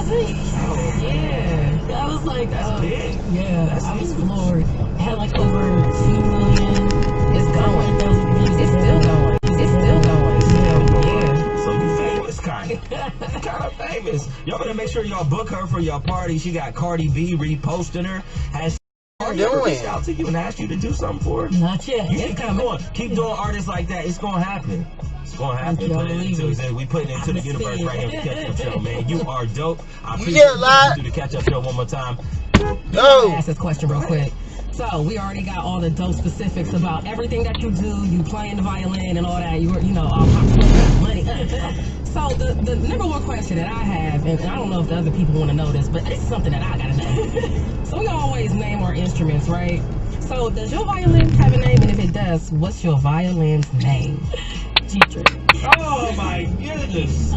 was it? Oh, yeah. I was like, that's big. Yeah, I was floored. It had like over 2 million. It's going. It's still going. It's still going. Yeah. So you famous, kind of famous. Y'all better make sure y'all book her for your party. She got Cardi B reposting her. Has she ever reached out to you and asked you to do something for her? Not yet. You keep going. Keep doing artists like that. It's gonna happen. It's gonna happen. We put it into the universe right here on the Catch Up Show, man. You are dope. I appreciate you do the Catch Up Show one more time. No. Ask this question real quick. So we already got all the dope specifics about everything that you do. You playing the violin and all that. You know, all money. So the number one question that I have, and I don't know if the other people want to know this, but it's something that I gotta know. So we always name our instruments, right? So does your violin have a name? And if it does, what's your violin's name? Oh my goodness.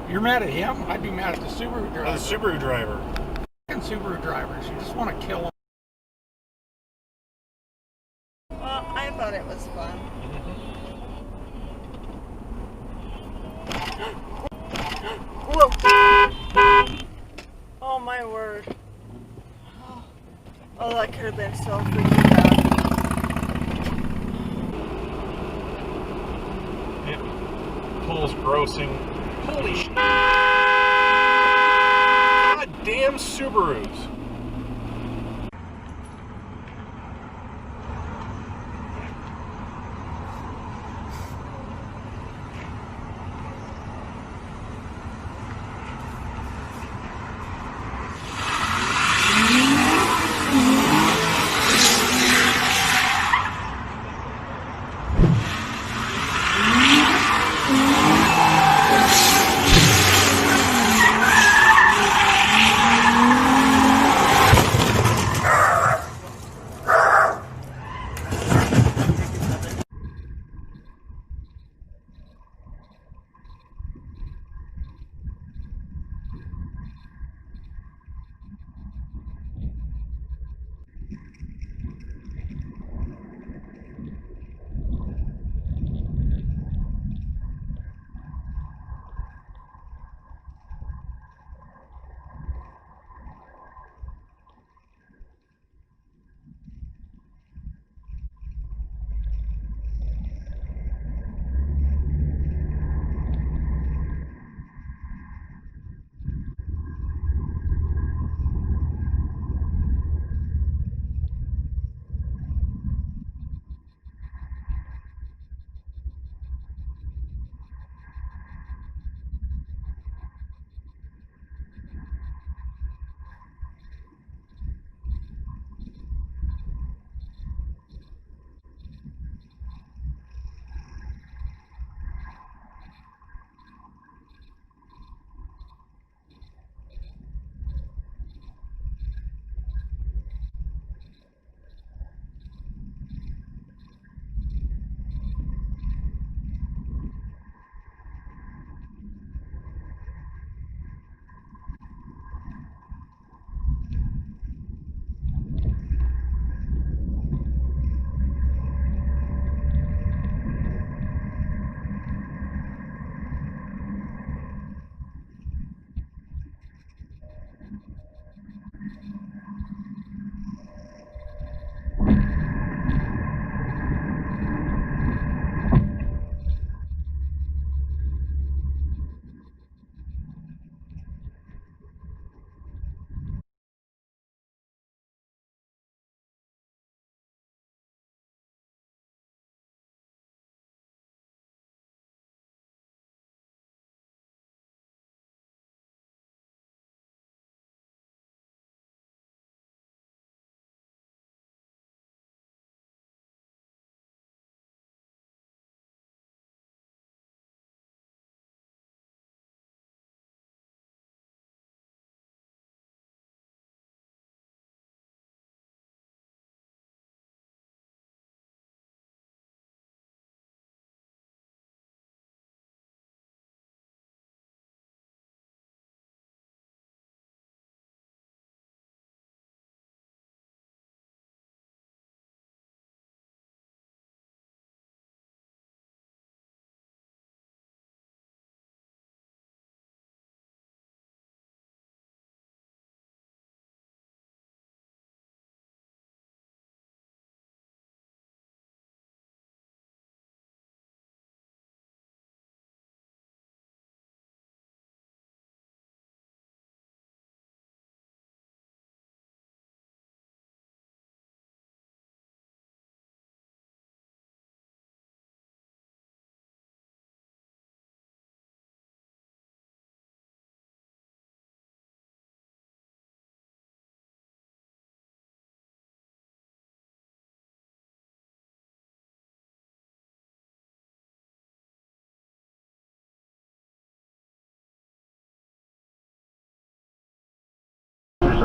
You're mad at him? I'd be mad at the Subaru driver. The Subaru driver. And Subaru drivers, you just want to kill them. Well, I thought it was fun. Whoa! Oh my word. Oh, that could have been so freaking bad. It pulls grossing. Holy shit. Goddamn Subarus.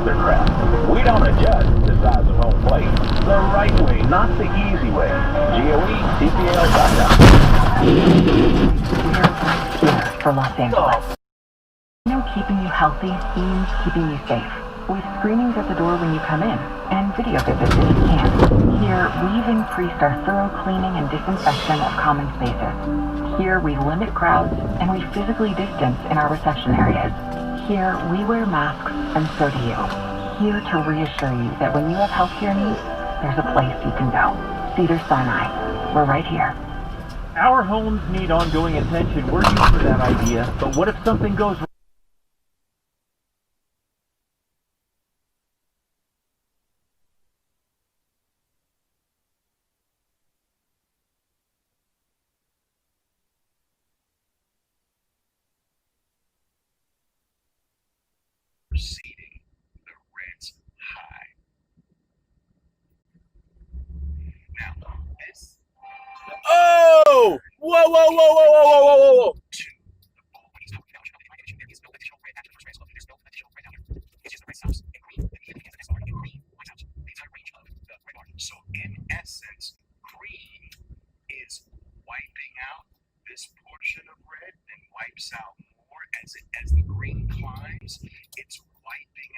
their craft. We don't adjust the size of home plate. The right way, not the easy way. GOE, Here for Los Angeles. Keeping you healthy means keeping you safe. With screenings at the door when you come in, and video visits if you can. Here, we've increased our thorough cleaning and disinfection of common spaces. Here, we limit crowds, and we physically distance in our reception areas. Here, we wear masks, and so do you. Here to reassure you that when you have healthcare needs, there's a place you can go. Cedars-Sinai. We're right here. Our homes need ongoing attention. We're used to that idea. But what if something goes wrong? Proceeding, the red's high. Now, this. Oh! Whoa, whoa, whoa, whoa, whoa, whoa, whoa, whoa, whoa! So, in essence, green is wiping out this portion of red and wipes out more as the green climbs. It's wiping